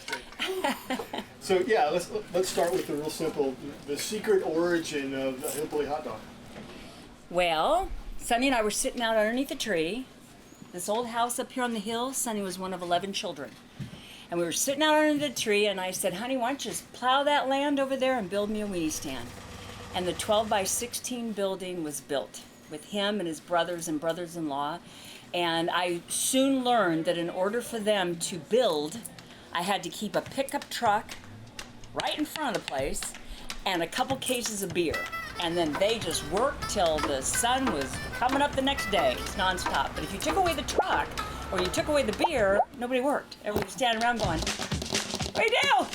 fantastic. So yeah, let's start with the real simple, the secret origin of the Hillbilly Hot Dog. Well, Sonny and I were sitting out underneath a tree. This old house up here on the hill. Sonny was one of 11 children. And we were sitting out under the tree, and I said, honey, why don't you just plow that land over there and build me a weenie stand? And the 12 by 16 building was built with him and his brothers and brothers-in-law. And I soon learned that in order for them to build, I had to keep a pickup truck right in front of the place and a couple cases of beer. And then they just worked till the sun was coming up the next day. It's nonstop. But if you took away the truck or you took away the beer, nobody worked. Everybody was standing around going, what do you do?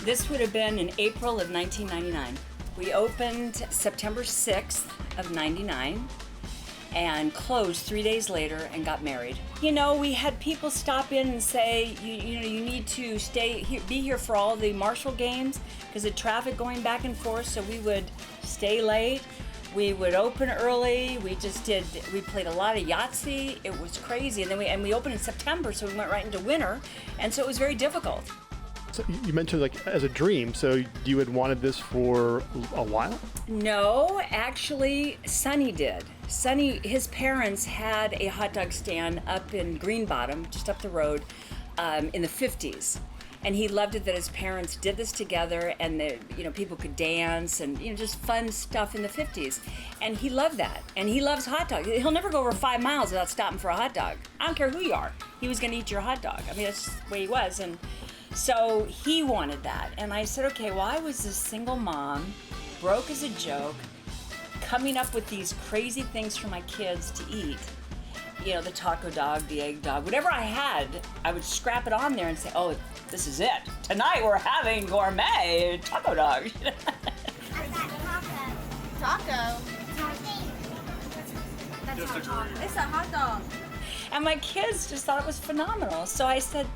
This would have been in April of 1999. We opened September 6th of 99 and closed 3 days later and got married. You know, we had people stop in and say, you need to stay here, be here for all the Marshall games because of traffic going back and forth, so we would stay late. We would open early. We played a lot of Yahtzee. It was crazy. And then we opened in September, so we went right into winter, and so it was very difficult. So you mentioned like as a dream, so you had wanted this for a while? No, actually, Sonny did. Sonny, his parents had a hot dog stand up in Green Bottom, just up the road, in the 50s. And he loved it that his parents did this together and that, people could dance and, just fun stuff in the 50s. And he loved that. And he loves hot dogs. He'll never go over 5 miles without stopping for a hot dog. I don't care who you are. He was going to eat your hot dog. I mean, that's just the way he was. And so he wanted that. And I said, okay, well, I was a single mom, broke as a joke, coming up with these crazy things for my kids to eat. The taco dog, the egg dog, whatever I had, I would scrap it on there and say, oh, this is it. Tonight we're having gourmet taco dog. Taco? It's a hot dog. And my kids just thought it was phenomenal. So I said,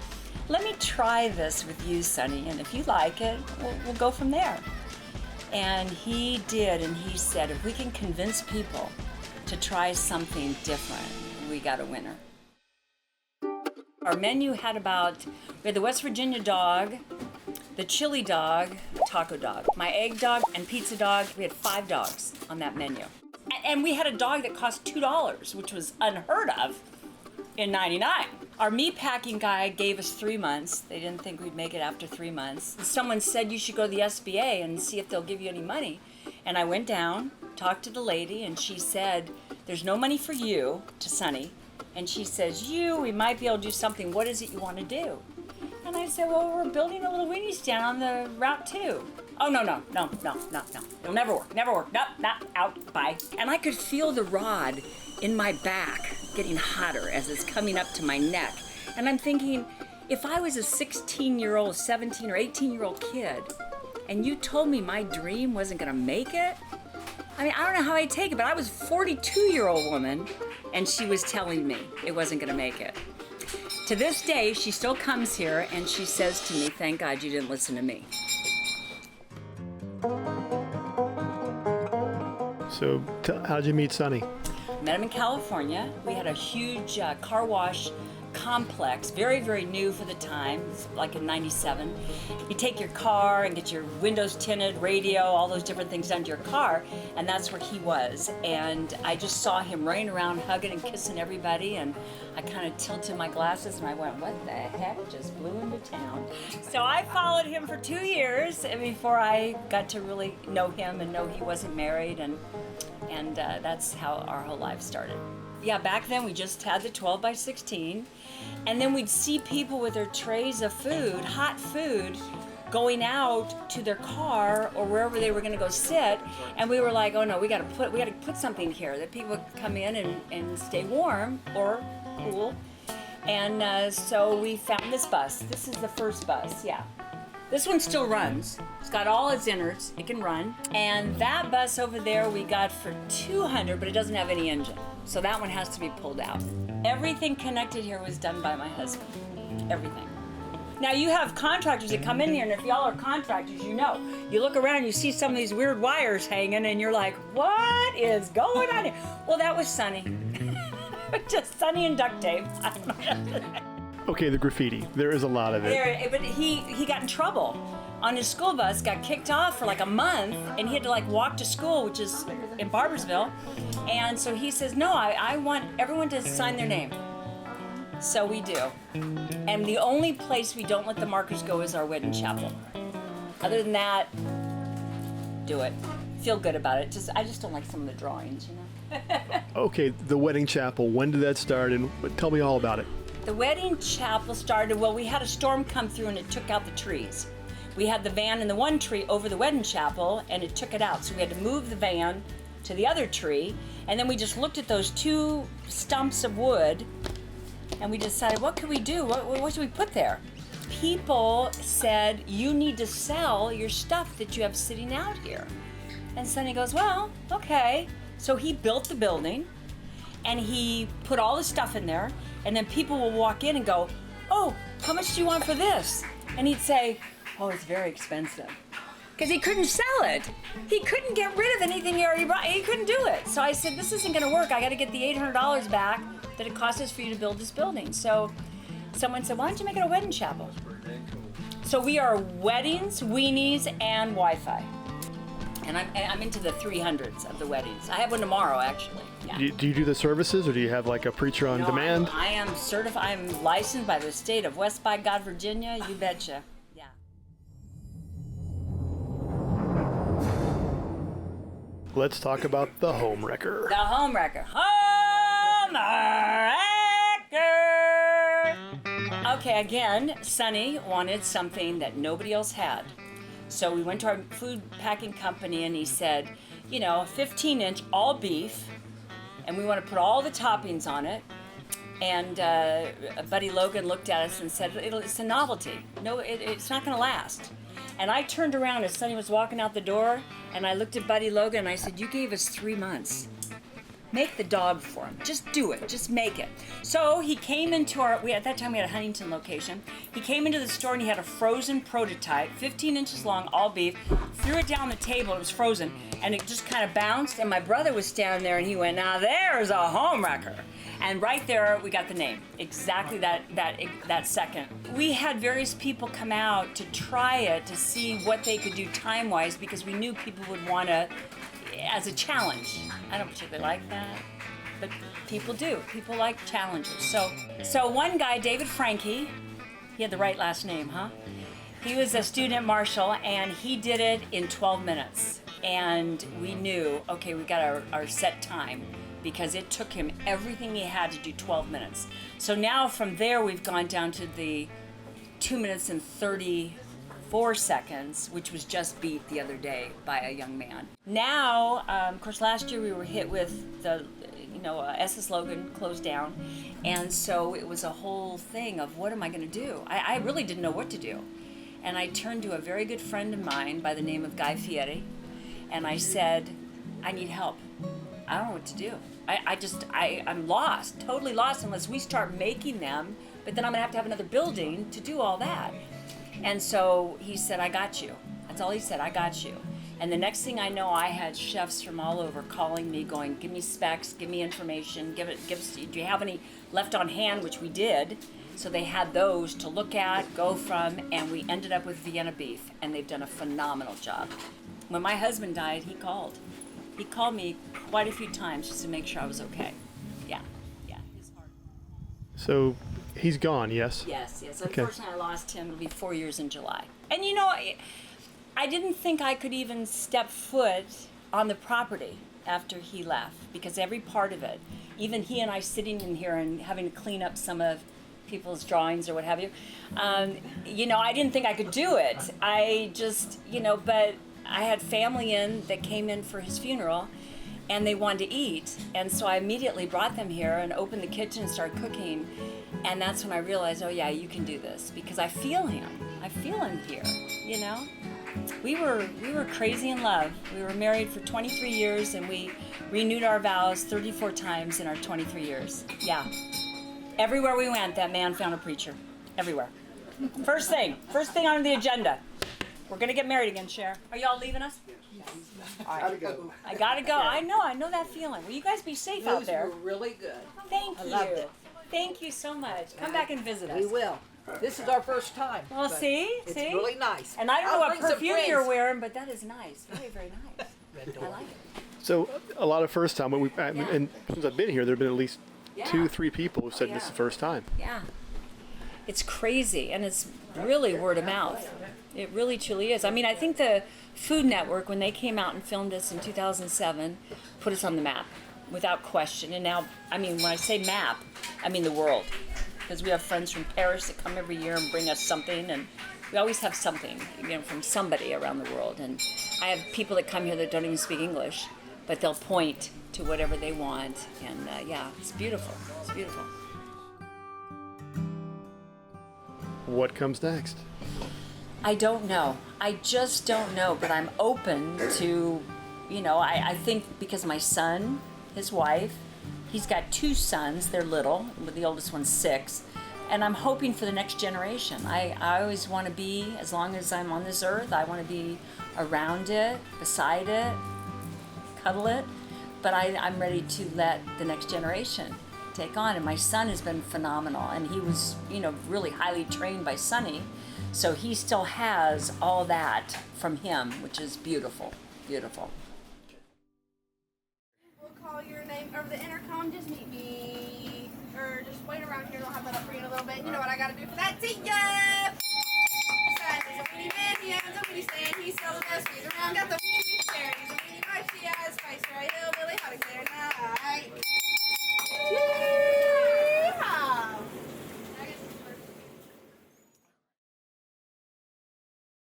let me try this with you, Sonny, and if you like it, we'll go from there. And he did, and he said, if we can convince people to try something different, we got a winner. Our menu had we had the West Virginia dog, the chili dog, taco dog, my egg dog, and pizza dog. We had 5 dogs on that menu. And we had a dog that cost $2, which was unheard of in 99. Our meat packing guy gave us 3 months. They didn't think we'd make it after 3 months. Someone said you should go to the SBA and see if they'll give you any money. And I went down, talked to the lady, and she said, there's no money for you, to Sonny. And she says, we might be able to do something. What is it you want to do? And I said, well, we're building a little weenie stand on the Route 2. Oh, no. It'll never work. Nope, not out, bye. And I could feel the rod in my back getting hotter as it's coming up to my neck. And I'm thinking, if I was a 16-year-old, 17 or 18-year-old kid, and you told me my dream wasn't gonna make it, I don't know how I'd take it, but I was a 42-year-old woman, and she was telling me it wasn't gonna make it. To this day, she still comes here and she says to me, thank God you didn't listen to me. So how did you meet Sonny? Met him in California. We had a huge car wash complex, very, very new for the time, like in 97. You take your car and get your windows tinted, radio, all those different things done to your car, and that's where he was. And I just saw him running around hugging and kissing everybody, and I kind of tilted my glasses and I went, what the heck just blew into town? So I followed him for 2 years before I got to really know him and know he wasn't married, and that's how our whole life started. Yeah, back then we just had the 12 by 16, and then we'd see people with their trays of food, hot food, going out to their car or wherever they were going to go sit, and we were like, oh no, we got to put something here that people could come in and stay warm or cool. And so we found this bus. This is the first bus, yeah. This one still runs. It's got all its innards. It can run. And that bus over there we got for $200, but it doesn't have any engine. So that one has to be pulled out. Everything connected here was done by my husband. Everything. Now you have contractors that come in here, and if y'all are contractors, you know. You look around, you see some of these weird wires hanging, and you're like, what is going on here? Well, that was Sonny. Just Sonny and duct tape. Okay, the graffiti. There is a lot of it. But he got in trouble. On his school bus, got kicked off for like a month, and he had to like walk to school, which is in Barbersville. And so he says, no, I want everyone to sign their name. So we do. And the only place we don't let the markers go is our wedding chapel. Other than that, do it. Feel good about it. I just don't like some of the drawings, you know? Okay, the wedding chapel. When did that start, and tell me all about it. The wedding chapel started, well, we had a storm come through and it took out the trees. We had the van and the one tree over the wedding chapel, and it took it out. So we had to move the van to the other tree, and then we just looked at those two stumps of wood, and we decided, what could we do? What should we put there? People said, you need to sell your stuff that you have sitting out here. And Sonny goes, well, okay. So he built the building, and he put all the stuff in there, and then people will walk in and go, oh, how much do you want for this? And he'd say, oh, it's very expensive. Because he couldn't sell it. He couldn't get rid of anything he already brought. He couldn't do it. So I said, this isn't going to work. I got to get the $800 back that it cost us for you to build this building. So someone said, why don't you make it a wedding chapel? So we are weddings, weenies, and Wi-Fi. And I'm into the 300s of the weddings. I have one tomorrow, actually. Yeah. Do you do the services, or do you have like a preacher on demand? I am certified. I'm licensed by the state of West by God, Virginia. You betcha. Yeah. Let's talk about the Homewrecker. The Homewrecker. Homewrecker! Okay, again, Sonny wanted something that nobody else had. So we went to our food packing company, and he said, you know, a 15-inch all beef, and we want to put all the toppings on it. And Buddy Logan looked at us and said, it's a novelty. No, it's not going to last. And I turned around as Sonny was walking out the door, and I looked at Buddy Logan, and I said, you gave us 3 months. Make the dog for him. Just do it. Just make it. So he came into at that time we had a Huntington location. He came into the store, and he had a frozen prototype, 15 inches long, all beef, threw it down the table. It was frozen, and it just kind of bounced, and my brother was standing there, and he went, now there's a Homewrecker. And right there, we got the name. Exactly that second. We had various people come out to try it, to see what they could do time-wise, because we knew people would want to, as a challenge. I don't particularly like that, but people do. People like challenges. So one guy, David Franke, he had the right last name, huh? He was a student at Marshall, and he did it in 12 minutes. And we knew, okay, we got our set time, because it took him everything he had to do 12 minutes. So now from there, we've gone down to the 2 minutes and 34 seconds, which was just beat the other day by a young man. Now, of course, last year we were hit with the, SS Logan closed down. And so it was a whole thing of, what am I gonna do? I really didn't know what to do. And I turned to a very good friend of mine by the name of Guy Fieri, and I said, I need help. I don't know what to do. I'm lost, totally lost, unless we start making them, but then I'm gonna have another building to do all that. And so he said, I got you. That's all he said, I got you. And the next thing I know, I had chefs from all over calling me, going, give me specs, give me information, give us, do you have any left on hand, which we did. So they had those to look at, go from, and we ended up with Vienna beef, and they've done a phenomenal job. When my husband died, he called. He called me quite a few times just to make sure I was okay. Yeah. His heart. So he's gone, yes? Yes. Okay. Unfortunately, I lost him. It'll be 4 years in July. And I didn't think I could even step foot on the property after he left, because every part of it, even he and I sitting in here and having to clean up some of people's drawings or what have you, I didn't think I could do it. I just, but I had family that came in for his funeral, and they wanted to eat, and so I immediately brought them here and opened the kitchen and started cooking, and that's when I realized, oh yeah, you can do this, because I feel him here, We were crazy in love. We were married for 23 years, and we renewed our vows 34 times in our 23 years. Yeah. Everywhere we went, that man found a preacher. Everywhere. First thing on the agenda. We're gonna get married again, Cher. Are y'all leaving us? All right. I gotta go. I know that feeling. Will you guys be safe out there? Those were really good. Thank you. loved it. Thank you so much. Come back and visit us. We will. This is our first time. Well, but see? It's really nice. And I don't I'll know what bring some perfume you're friends. wearing, but that is nice. Very, very nice. I like it. So a lot of first time and since I've been here, there've been at least Yeah. 2-3 people who said this is the first time. Yeah. It's crazy, and it's really word of mouth. It really truly is. I mean, I think the Food Network, when they came out and filmed us in 2007, put us on the map without question. And now, I mean, when I say map, I mean the world. Because we have friends from Paris that come every year and bring us something, and we always have something, from somebody around the world. And I have people that come here that don't even speak English, but they'll point to whatever they want. And yeah, it's beautiful. It's beautiful. What comes next? I don't know. I just don't know, but I'm open to, I think because my son, his wife, he's got 2 sons, they're little, but the oldest one's 6, and I'm hoping for the next generation. I always want to be, as long as I'm on this earth, I want to be around it, beside it, cuddle it, but I'm ready to let the next generation take on. And my son has been phenomenal, and he was, really highly trained by Sonny, so he still has all that from him, which is beautiful, beautiful. We'll call your name over the intercom. Just meet me. Or just wait around here. I'll have that up for you in a little bit. You know what I gotta do for that. See ya!